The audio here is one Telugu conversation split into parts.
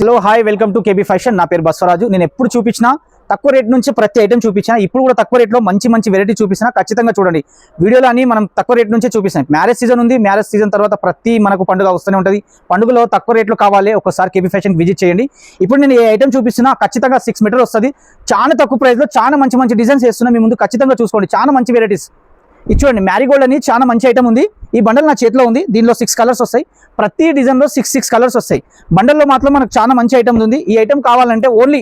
Hello hi welcome to KB fashion. నా పేరు బస్వరాజు. నేను ఎప్పుడు చూపించినా తక్కువ రేట్ నుంచి ప్రతి ఐటమ్ చూపించినా, ఇప్పుడు కూడా తక్కువ రేట్లో మంచి మంచి వెరైటీ చూపించినా ఖచ్చితంగా చూడండి. వీడియోలో అని మనం తక్కువ రేట్ నుంచే చూపిస్తాం. మ్యారేజ్ సీజన్ ఉంది, మ్యారేజ్ సీజన్ తర్వాత ప్రతి మనకు పండుగ వస్తూనే ఉంటుంది. పండుగలో తక్కువ రేట్లో కావాలి, ఒకసారి కేబీ ఫ్యాషన్ విజిట్ చేయండి. ఇప్పుడు నేను ఏ ఐటమ్ చూపిస్తున్నా ఖచ్చితంగా 6 మీటర్ వస్తుంది. చాలా తక్కువ ప్రైస్లో చాలా మంచి మంచి డిజైన్స్ వేస్తున్నా. మీ ముందు ఖచ్చితంగా చూసుకోండి. చాలా మంచి వెరైటీస్ ఇది చూడండి. మ్యారీగోల్డ్ అని చాలా మంచి ఐటమ్ ఉంది. ఈ బండల్ నా చేతిలో ఉంది. దీనిలో 6 కలర్స్ వస్తాయి. ప్రతి డిజైన్లో 6 కలర్స్ వస్తాయి. బండల్లో మాత్రం మనకు చాలా మంచి ఐటమ్ ఉంది. ఈ ఐటమ్ కావాలంటే ఓన్లీ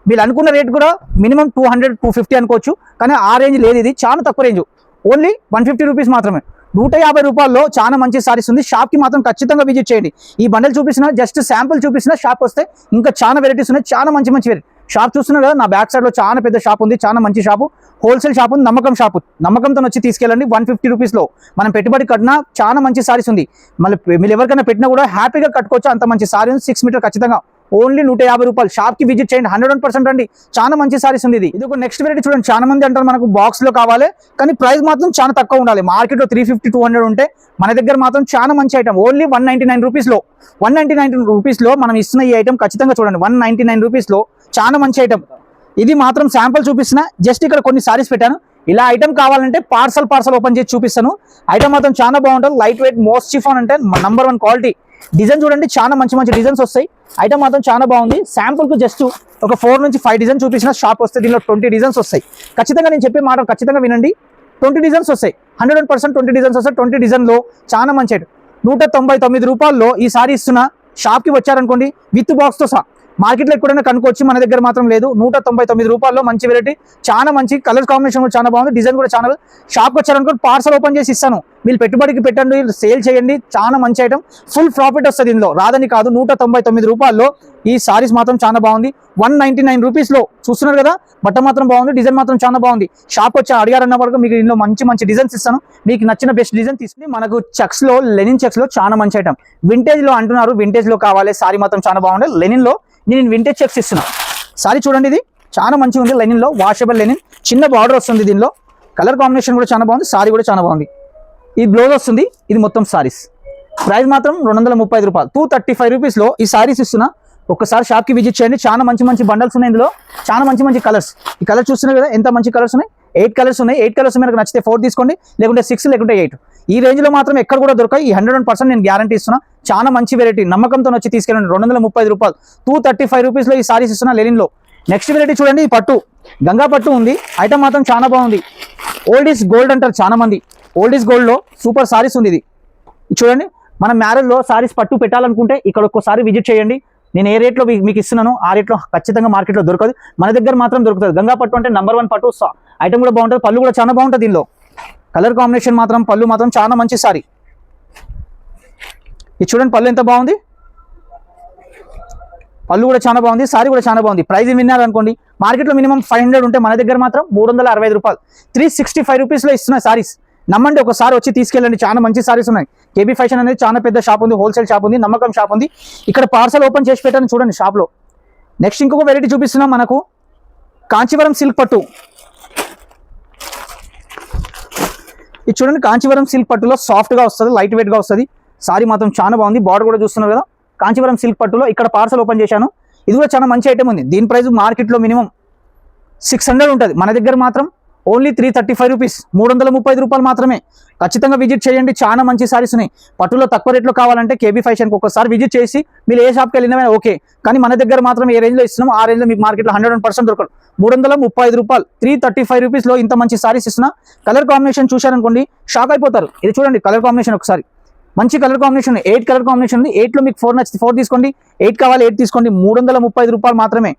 మీరు అనుకున్న రేట్ కూడా మినిమం 200-250 అనుకోవచ్చు, కానీ ఆ రేంజ్ లేదు. ఇది చాలా తక్కువ రేంజ్, ఓన్లీ 150 రూపీస్ మాత్రమే. 150 రూపాయల్లో చాలా మంచి సారీస్ ఉంది. షాప్కి మాత్రం ఖచ్చితంగా విజిట్ చేయండి. ఈ బండల్ చూపిస్తున్నా, జస్ట్ శాంపుల్ చూపిస్తున్నా. షాప్ వస్తే ఇంకా చాలా వెరైటీస్ ఉన్నాయి, చాలా మంచి మంచి వెరైటీ. షాప్ చూస్తున్నారు కదా, నా బ్యాక్ సైడ్లో చాలా పెద్ద షాప్ ఉంది, చాలా మంచి షాపు, హోల్సేల్ షాప్ ఉంది, నమ్మకం షాపు. నమ్మకంతో వచ్చి తీసుకెళ్ళండి. 150 రూపీస్లో మనం పెట్టుబడి కట్టినా చాలా మంచి సారీస్ ఉంది. మళ్ళీ మీరు ఎవరికైనా పెట్టినా కూడా హ్యాపీగా కట్టుకోవచ్చు, అంత మంచి సారీ ఉంది. 6 మీటర్ ఖచ్చితంగా ఓన్లీ 150 రూపాయలు. షాప్కి విజిట్ చేయండి, 100% రండి. చాలా మంచి సారీస్ ఉంది. ఇది ఒక నెక్స్ట్ వెరైటీ చూడండి. చాలా మంది అంటారు మనకు బాక్స్లో కావాలి, కానీ ప్రైస్ మాత్రం చాలా తక్కువ ఉండాలి. మార్కెట్లో 350-200 ఉంటే మన దగ్గర మాత్రం చాలా మంచి ఐటమ్. ఓన్లీ 199 రూపీస్లో 199 రూపీస్లో మనం ఇస్తున్న ఈ ఐటమ్ ఖచ్చితంగా చూడండి. 199 రూపీస్లో చాలా మంచి ఐటమ్. ఇది మాత్రం శాంపుల్ చూపిస్తున్నా. జస్ట్ ఇక్కడ కొన్ని సారీస్ పెట్టాను. ఇలా ఐటమ్ కావాలంటే పార్సల్ ఓపెన్ చేసి చూపిస్తాను. ఐటమ్ మాత్రం చాలా బాగుంటుంది. లైట్ వెయిట్, మోస్ట్ చిఫాన్ అంటే నంబర్ 1 క్వాలిటీ. డిజైన్ చూడండి, చాలా మంచి మంచి డిజైన్స్ వస్తాయి. ఐటమ్ మాత్రం చాలా బాగుంది. శాంపుల్కు జస్ట్ ఒక 4 నుంచి 5 డిజైన్ చూపించిన. షాప్ వస్తే దీనిలో 20 డిజైన్స్ వస్తాయి. ఖచ్చితంగా నేను చెప్పే మాట ఖచ్చితంగా వినండి. 20 డిజైన్స్ వస్తాయి, 100% 20 డిజైన్స్ వస్తాయి. 20 డిజైన్లో చాలా మంచి ఐటమ్. 199 రూపాయల్లో ఈ సారీ ఇస్తున్నా. షాప్కి వచ్చారనుకోండి విత్ బాక్స్తో సహా. మార్కెట్లో ఎక్కడైనా కనుక్కోవచ్చు, మన దగ్గర మాత్రం లేదు. 199 రూపాయల్లో మంచి వెరైటీ, చాలా మంచి కలర్ కాంబినేషన్ కూడా చాలా బాగుంది. డిజైన్ కూడా చాలా. షాప్కి వచ్చారనుకోండి పార్సల్ ఓపెన్ చేసి ఇస్తాను. మీరు పెట్టుబడికి పెట్టండి, సేల్ చేయండి. చాలా మంచి ఐటమ్, ఫుల్ ప్రాఫిట్ వస్తుంది ఇందులో, రాదని కాదు. 199 రూపాయల్లో ఈ సారీస్ మాత్రం చాలా బాగుంది. 199 రూపీస్లో చూస్తున్నారు కదా, బట్ట మాత్రం బాగుంది, డిజైన్ మాత్రం చాలా బాగుంది. షాప్ వచ్చి అడిగారన్న వరకు మీకు ఇందులో మంచి మంచి డిజైన్స్ ఇస్తాను. మీకు నచ్చిన బెస్ట్ డిజైన్ తీసుకుని మనకు చెక్స్లో, లెనిన్ చెక్స్లో చాలా మంచి ఐటమ్. వింటేజ్లో అంటున్నారు, వింటేజ్లో కావాలి. సారీ మాత్రం చాలా బాగుంది. లెనిన్లో నేను వింటేజ్ చెక్స్ ఇస్తున్నా. సారీ చూడండి, ఇది చాలా మంచిగా ఉంది. లెనిన్లో వాషబుల్ లెనిన్, చిన్న బార్డర్ వస్తుంది. దీనిలో కలర్ కాంబినేషన్ కూడా చాలా బాగుంది. సారీ కూడా చాలా బాగుంది. ఈ బ్లౌజ్ వస్తుంది. ఇది మొత్తం సారీస్. ప్రైస్ మాత్రం 235 రూపాయలు. 235 రూపీస్లో ఈ సారీస్ ఇస్తున్నా. ఒక్కసారి షాప్కి విజిట్ చేయండి. చాలా మంచి మంచి బండల్స్ ఉన్నాయి ఇందులో, చాలా మంచి మంచి కలర్స్. ఈ కలర్ చూస్తున్నారు కదా, ఎంత మంచి కలర్స్ ఉన్నాయి. 8 కలర్స్ ఉన్నాయి. 8 కలర్స్ మీకు నచ్చితే 4 తీసుకోండి, లేకుంటే 6, లేకుంటే 8. ఈ రేంజ్లో మాత్రం ఎక్కడ కూడా దొరకాయి. ఈ 100% నేను గ్యారంటీ ఇస్తున్నా. చాలా మంచి వెరైటీ, నమ్మకంతో వచ్చి తీసుకెళ్ళండి. 230 రూపాయలు. 235 రూపీస్లో ఈ సారీస్ ఇస్తున్నా లెనిన్లో. నెక్స్ట్ వెరైటీ చూడండి, ఈ పట్టు, గంగా పట్టు ఉంది. ఐటమ్ మాత్రం చాలా బాగుంది. ఓల్డ్ ఈజ్ గోల్డ్ అంటారు చాలా మంది. ఓల్డ్ ఈజ్ గోల్డ్లో సూపర్ సారీస్ ఉంది. ఇది చూడండి, మనం మ్యారేజ్లో సారీస్ పట్టు పెట్టాలనుకుంటే ఇక్కడ ఒక్కసారి విజిట్ చేయండి. నేను ఏ రేట్లో మీకు ఇస్తున్నాను ఆ రేట్లో ఖచ్చితంగా మార్కెట్లో దొరకదు, మన దగ్గర మాత్రం దొరుకుతుంది. గంగా పట్టు అంటే నంబర్ 1 పట్టు. ఐటమ్ కూడా బాగుంటుంది. పళ్ళు కూడా చాలా బాగుంటుంది. దీనిలో కలర్ కాంబినేషన్ మాత్రం, పళ్ళు మాత్రం చాలా మంచి సారీ. ఇది చూడండి, పళ్ళు ఎంత బాగుంది. పళ్ళు కూడా చాలా బాగుంది, సారీ కూడా చాలా బాగుంది. ప్రైస్ విన్నారనుకోండి, మార్కెట్లో మినిమం 500 ఉంటే మన దగ్గర మాత్రం 365 రూపాయలు. 365 రూపీస్లో ఇస్తున్న సారీస్. నమ్మండి, ఒకసారి వచ్చి తీసుకెళ్ళండి. చాలా మంచి సారీస్ ఉన్నాయి. కేబీ ఫ్యాషన్ అనేది చాలా పెద్ద షాప్ ఉంది, హోల్సేల్ షాప్ ఉంది, నమ్మకం షాప్ ఉంది. ఇక్కడ పార్సల్ ఓపెన్ చేసి పెట్టాను చూడండి షాప్లో. నెక్స్ట్ ఇంకొక వెరైటీ చూపిస్తున్నాం మనకు, కాంచీవరం సిల్క్ పట్టు. ఇది చూడండి, కాంచీవరం సిల్క్ పట్టులో సాఫ్ట్గా వస్తుంది, లైట్ వెయిట్గా వస్తుంది. సారీ మాత్రం చాలా బాగుంది. బార్డర్ కూడా చూస్తున్నారు కదా, కాంచీవరం సిల్క్ పట్టులో. ఇక్కడ పార్సల్ ఓపెన్ చేశాను. ఇది కూడా చాలా మంచి ఐటమ్ ఉంది. దీని ప్రైస్ మార్కెట్లో మినిమం 600 ఉంటుంది, మన దగ్గర మాత్రం ఓన్లీ 335 రూపీస్. 330 రూపాయలు మాత్రమే. ఖచ్చితంగా విజిట్ చేయండి. చాలా మంచి సారీస్ ఉన్నాయి. పట్టులో తక్కువ రేట్లో కావాలంటే కేబీ ఫ్యాషన్కి ఒకసారి విజిట్ చేసి మీరు ఏ షాప్కి వెళ్ళినా ఓకే, కానీ మన దగ్గర మాత్రం ఏ రేంజ్లో ఇస్తున్నాం ఆ రేంజ్లో మీకు మార్కెట్లో 100% దొరకదు. 335 రూపాయలు. 335 రూపీస్లో ఇంత మంచి సారీస్ ఇస్తున్నా. కలర్ కాంబినేషన్ చూశారనుకోండి షాక్ అయిపోతారు. ఇది చూడండి కలర్ కాంబినేషన్ ఒకసారి, మంచి కలర్ కాంబినేషన్. 8 కలర్ కాంబినేషన్ ఉంది. 8లో మీకు 4 నచ్చితే 4 తీసుకోండి, 8 కావాలి 8 తీసుకోండి. 335 రూపాయలు మాత్రమే.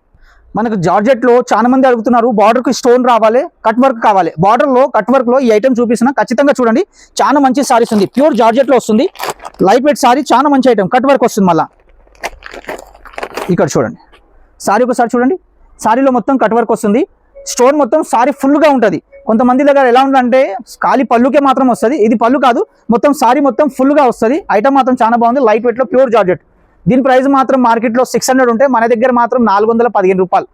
మనకు జార్జెట్లో చాలా మంది అడుగుతున్నారు, బార్డర్కి స్టోన్ రావాలి, కట్ వర్క్ కావాలి. బార్డర్లో కట్ వర్క్లో ఈ ఐటమ్ చూపిస్తున్నా. ఖచ్చితంగా చూడండి, చాలా మంచి సారీస్ ఉంది. ప్యూర్ జార్జెట్లో వస్తుంది, లైట్ వెయిట్ సారీ, చాలా మంచి ఐటమ్. కట్ వర్క్ వస్తుంది. మళ్ళీ ఇక్కడ చూడండి, సారీ ఒకసారి చూడండి. సారీలో మొత్తం కట్ వర్క్ వస్తుంది. స్టోన్ మొత్తం సారీ ఫుల్గా ఉంటుంది. కొంతమంది దగ్గర ఎలా ఉందంటే ఖాళీ పళ్ళుకే మాత్రం వస్తుంది. ఇది పళ్ళు కాదు, మొత్తం సారీ మొత్తం ఫుల్గా వస్తుంది. ఐటమ్ మాత్రం చాలా బాగుంది, లైట్ వెయిట్లో ప్యూర్ జార్జెట్. దీని ప్రైస్ మాత్రం మార్కెట్లో 600 ఉంటే మన దగ్గర మాత్రం 415 రూపాయలు.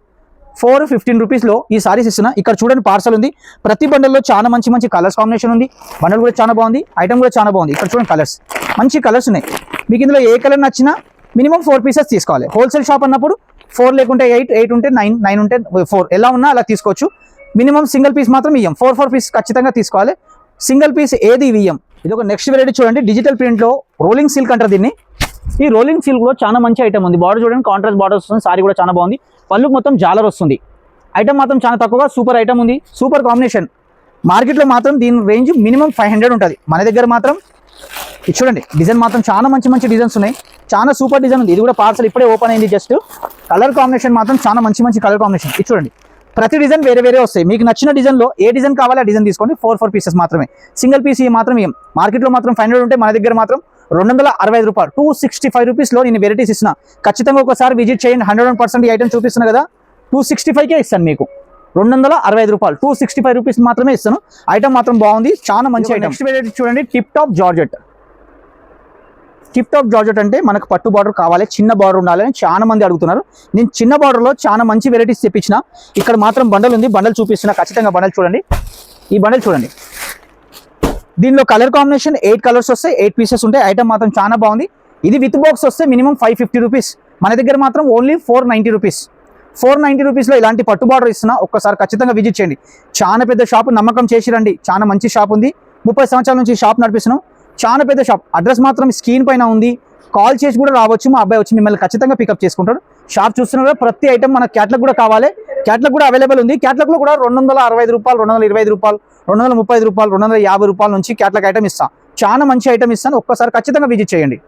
415 రూపీస్లో ఈ సారీస్ ఇస్తున్నా. ఇక్కడ చూడండి పార్సల్ ఉంది. ప్రతి బండల్లో చాలా మంచి మంచి కలర్స్ కాంబినేషన్ ఉంది. బండల్ కూడా చాలా బాగుంది, ఐటమ్ కూడా చాలా బాగుంది. ఇక్కడ చూడండి కలర్స్, మంచి కలర్స్ ఉన్నాయి. మీకు ఇందులో ఏ కలర్ నచ్చినా మినిమం 4 పీసెస్ తీసుకోవాలి. హోల్సేల్ షాప్ అన్నప్పుడు 4 లేకుంటే 8, 8 ఉంటే 9, 9 ఉంటే 4 ఎలా ఉన్నా అలా తీసుకోవచ్చు. మినిమం సింగిల్ పీస్ మాత్రం ఇయ్యం, 4 పీస్ ఖచ్చితంగా తీసుకోవాలి. సింగిల్ పీస్ ఏది ఇయ్యం. ఇది ఒక నెక్స్ట్ వెరైటీ చూడండి, డిజిటల్ ప్రింట్లో రోలింగ్ సిల్క్ అంటారు దీన్ని. ఈ రోలింగ్ సిల్క్ లో చాలా మంచి ఐటమ్ ఉంది. బార్డర్ చూడండి, కాంట్రాస్ట్ బార్డర్ వస్తుంది. సారీ కూడా చాలా బాగుంది. పళ్ళుకు మొత్తం జాలర్ వస్తుంది. ఐటమ్ మాత్రం చాలా తక్కువగా సూపర్ ఐటమ్ ఉంది, సూపర్ కాంబినేషన్. మార్కెట్లో మాత్రం దీని రేంజ్ మినిమం 500 ఉంటుంది. మన దగ్గర మాత్రం ఇది చూడండి, డిజైన్ మాత్రం చాలా మంచి మంచి డిజైన్స్ ఉన్నాయి. చాలా సూపర్ డిజైన్ ఉంది. ఇది కూడా పార్సల్ ఇప్పుడే ఓపెన్ అయింది. జస్ట్ కలర్ కాంబినేషన్ మాత్రం చాలా మంచి మంచి కలర్ కాంబినేషన్. ఇది చూడండి, ప్రతి డిజైన్ వేరే వేరే వస్తాయి. మీకు నచ్చిన డిజైన్లో ఏ డిజైన్ కావాలో ఆ డిజైన్ తీసుకోండి. 4 పీసెస్ మాత్రమే, సింగిల్ పీస్ మాత్రం ఏం. మార్కెట్లో మాత్రం 500 ఉంటే మన దగ్గర మాత్రం 265 రూపాయలు, 265 రూపీస్లో నేను వెరైటీస్ ఇస్తున్నా. ఖచ్చితంగా ఒకసారి విజిట్ చేయండి. 100% ఈ ఐటమ్ చూపిస్తున్నా కదా, 265కే ఇస్తాను మీకు. 265 రూపాయలు, 265 రూపీస్ మాత్రమే ఇస్తాను. ఐటమ్ మాత్రం బాగుంది, చాలా మంచి ఐటమ్. నెక్స్ట్ వెరైటీ చూడండి, tip top georgette. Tip top georgette అంటే మనకు పట్టు బార్డర్ కావాలి, చిన్న బార్డర్ ఉండాలని చాలా మంది అడుగుతున్నారు. నేను చిన్న బార్డర్లో చాలా మంచి వెరైటీస్ తెప్పించిన. ఇక్కడ మాత్రం బండల్ ఉంది, బండల్ చూపిస్తున్నా. ఖచ్చితంగా బండల్ చూడండి, ఈ బండల్ చూడండి. దీనిలో కలర్ కాంబినేషన్ 8 కలర్స్ వస్తాయి, 8 పీసెస్ ఉంటాయి. ఐటమ్ మాత్రం చాలా బాగుంది. ఇది విత్ బాక్స్ వస్తే మినిమం 550 రూపీస్. మన దగ్గర మాత్రం ఓన్లీ 490 రూపీస్. 490 రూపీస్లో ఇలాంటి పట్టు బార్డర్ ఇస్తున్నా. ఒక్కసారి ఖచ్చితంగా విజిట్ చేయండి. చాలా పెద్ద షాప్, నమ్మకం చేసి రండి. చాలా మంచి షాప్ ఉంది. 30 సంవత్సరాల నుంచి షాప్ నడిపిస్తున్నాం. చాలా పెద్ద షాప్. అడ్రస్ మాత్రం స్క్రీన్ పైన ఉంది. కాల్ చేసి కూడా రావచ్చు. మా అబ్బాయి వచ్చి మిమ్మల్ని ఖచ్చితంగా పికప్ చేసుకుంటాడు. షాప్ చూస్తున్నారు కదా, ప్రతి ఐటమ్ మన క్యాట్లాగ్ కూడా కావాలి. క్యాట్లాగ్ కూడా అవైలబుల్ ఉంది. క్యాట్లాగ్లో కూడా 265 రూపాయలు, 225 రూపాయలు, 235 రూపాయలు, 250 రూపాయల నుంచి క్యాట్లాగ్ ఐటమ్ ఇస్తాను. చాలా మంచి ఐటమ్ ఇస్తాను. ఒక్కసారి ఖచ్చితంగా విజిట్ చేయండి.